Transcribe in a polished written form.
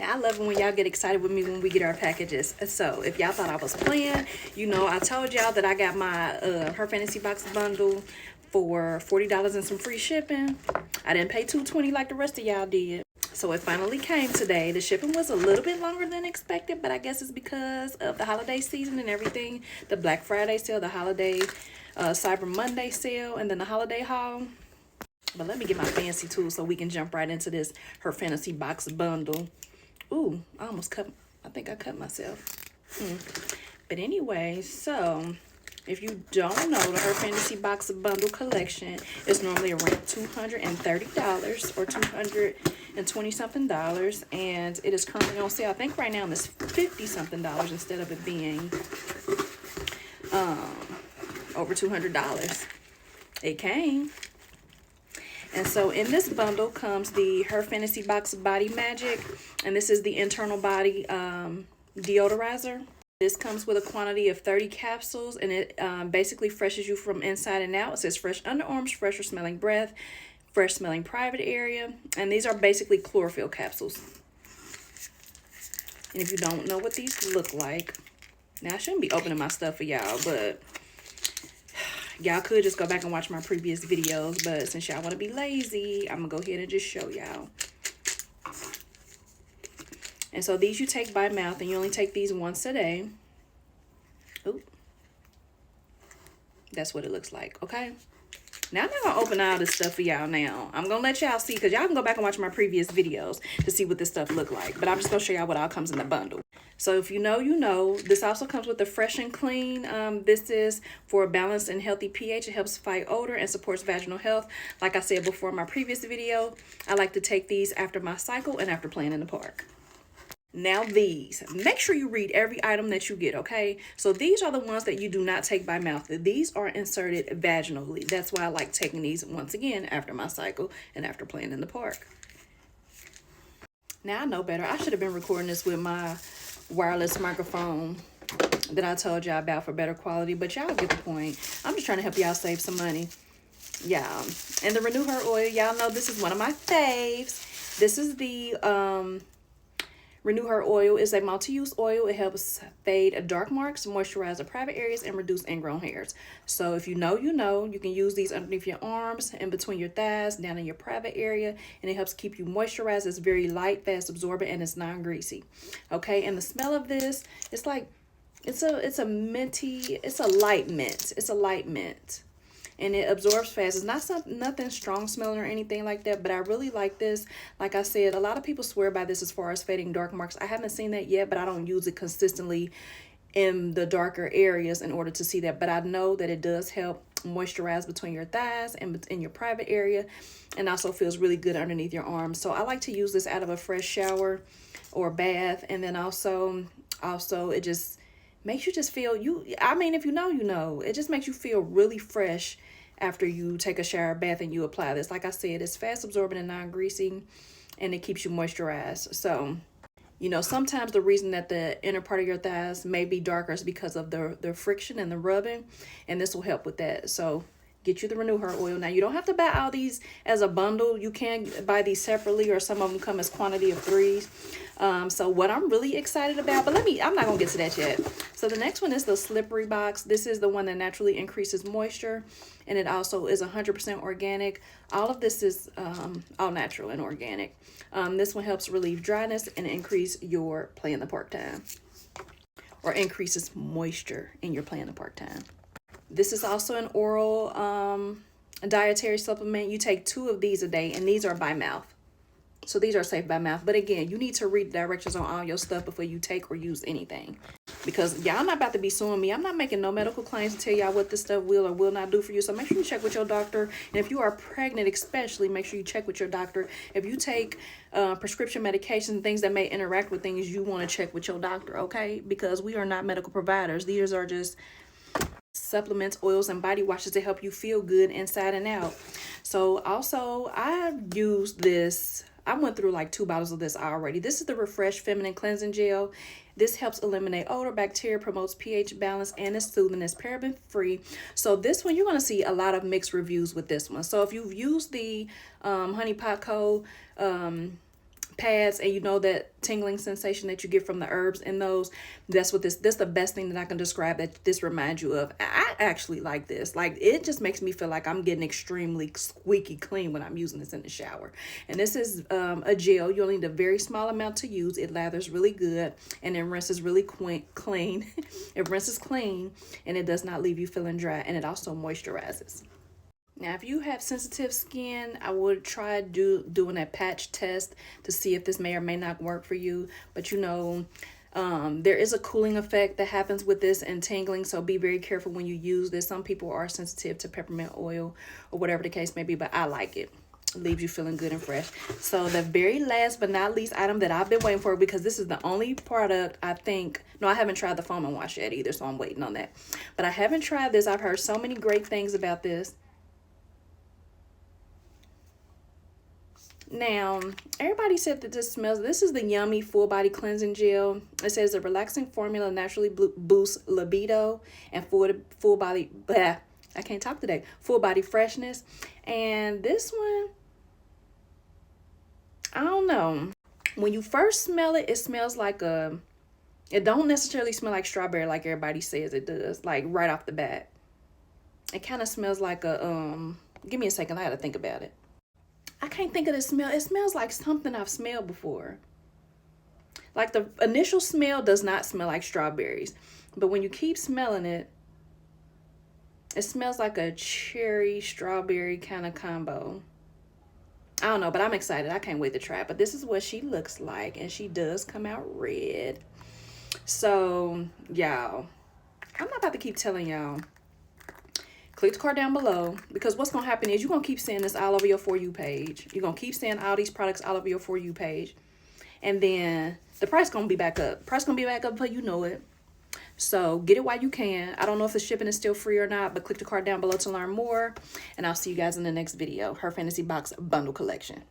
Now, I love it when y'all get excited with me when we get our packages. So, if y'all thought I was playing, you know, I told y'all that I got my Her Fantasy Box bundle for $40 and some free shipping. I didn't pay $220 like the rest of y'all did. So it finally came today. The shipping was a little bit longer than expected, but I guess it's because of the holiday season and everything. The Black Friday sale, the holiday Cyber Monday sale, and then the holiday haul. But let me get my fancy tools so we can jump right into this Her Fantasy Box bundle. Ooh, I almost cut, I think I cut myself. But anyway, so if you don't know, the Her Fantasy Box bundle collection is normally around $230 or $220 something, and it is currently on sale. I think right now it's $50 something instead of it being over $200. It came. And so in this bundle comes the Her Fantasy Box Body Magic, and this is the internal body deodorizer. This comes with a quantity of 30 capsules, and it basically freshes you from inside and out. It says fresh underarms, fresher smelling breath, fresh smelling private area, and these are basically chlorophyll capsules. And if you don't know what these look like, now I shouldn't be opening my stuff for y'all, but y'all could just go back and watch my previous videos, but since y'all want to be lazy, I'm gonna go ahead and just show y'all. And so these you take by mouth, and you only take these once a day. Oop. That's what it looks like, okay? Now, I'm not going to open all this stuff for y'all now. I'm going to let y'all see, because y'all can go back and watch my previous videos to see what this stuff look like. But I'm just going to show y'all what all comes in the bundle. So if you know, you know. This also comes with the Fresh and Clean. This is for a balanced and healthy pH. It helps fight odor and supports vaginal health. Like I said before in my previous video, I like to take these after my cycle and after playing in the park. Now these, make sure you read every item that you get, okay? So these are the ones that you do not take by mouth. These are inserted vaginally. That's why I like taking these once again after my cycle and after playing in the park. Now I know better. I should have been recording this with my wireless microphone that I told y'all about for better quality, but y'all get the point. I'm just trying to help y'all save some money. Yeah. And the Renew Her oil, y'all know this is one of my faves. This is the Renew Her oil. Is a multi-use oil. It helps fade dark marks, moisturize the private areas, and reduce ingrown hairs. So if you know, you know. You can use these underneath your arms, in between your thighs, down in your private area, and it helps keep you moisturized. It's very light, fast absorbent, and it's non-greasy. Okay, and the smell of this, it's like, it's a minty, it's a light mint. It's a light mint. And it absorbs fast. It's not nothing strong smelling or anything like that, but I really like this. Like I said, a lot of people swear by this as far as fading dark marks. I haven't seen that yet, but I don't use it consistently in the darker areas in order to see that. But I know that it does help moisturize between your thighs and in your private area, and also feels really good underneath your arms. So I like to use this out of a fresh shower or bath, and then also it just makes you just feel, I mean, if you know, you know. It just makes you feel really fresh after you take a shower, bath, and you apply this. Like I said, it's fast absorbent and non-greasy, and it keeps you moisturized. So, you know, sometimes the reason that the inner part of your thighs may be darker is because of the friction and the rubbing, and this will help with that. So get you the Renew Her oil. Now, you don't have to buy all these as a bundle. You can buy these separately, or some of them come as quantity of 3s. So what I'm really excited about, but I'm not gonna get to that yet. So the next one is the Slippery Box. This is the one that naturally increases moisture, and it also is 100% organic. All of this is all natural and organic. This one helps relieve dryness and increase your play in the park time, or increases moisture in your play in the park time. This is also an oral dietary supplement. You take 2 of these a day, and these are by mouth. So these are safe by mouth. But again, you need to read the directions on all your stuff before you take or use anything. Because y'all not about to be suing me. I'm not making no medical claims to tell y'all what this stuff will or will not do for you. So make sure you check with your doctor. And if you are pregnant especially, make sure you check with your doctor. If you take prescription medication, things that may interact with things, you want to check with your doctor, okay? Because we are not medical providers. These are just supplements, oils, and body washes to help you feel good inside and out. So also, I used this. I went through like 2 bottles of this already. This is the Refresh Feminine Cleansing Gel. This helps eliminate odor, bacteria, promotes pH balance, and is soothing. It's paraben free. So this one, you're going to see a lot of mixed reviews with this one. So if you've used the Honey Pot Co. pads, and you know that tingling sensation that you get from the herbs in those, that's what this the best thing that I can describe that this reminds you of. I actually like this. Like, it just makes me feel like I'm getting extremely squeaky clean when I'm using this in the shower. And this is a gel. You'll need a very small amount to use. It lathers really good, and it rinses really clean. It rinses clean, and it does not leave you feeling dry, and it also moisturizes. Now, if you have sensitive skin, I would try doing a patch test to see if this may or may not work for you. But you know, there is a cooling effect that happens with this and tingling, so be very careful when you use this. Some people are sensitive to peppermint oil or whatever the case may be, but I like it. It leaves you feeling good and fresh. So the very last but not least item that I've been waiting for, because this is the only product I think, no, I haven't tried the foam and wash yet either, so I'm waiting on that. But I haven't tried this. I've heard so many great things about this. Now, everybody said that this is the Yummy Full Body Cleansing Gel. It says a relaxing formula naturally boosts libido and full body, bleh, I can't talk today, full body freshness. And this one, I don't know. When you first smell it, it smells like it don't necessarily smell like strawberry like everybody says it does, like right off the bat. It kind of smells like give me a second, I gotta think about it. I can't think of the smell. It smells like something I've smelled before. Like, the initial smell does not smell like strawberries, but when you keep smelling it, it smells like a cherry strawberry kind of combo. I don't know, but I'm excited. I can't wait to try it. But this is what she looks like, and she does come out red. So, y'all, I'm not about to keep telling y'all. Click the card down below, because what's going to happen is you're going to keep seeing this all over your For You page. You're going to keep seeing all these products all over your For You page. And then the price going to be back up. Price going to be back up before you know it. So get it while you can. I don't know if the shipping is still free or not, but click the card down below to learn more. And I'll see you guys in the next video. Her Fantasy Box Bundle Collection.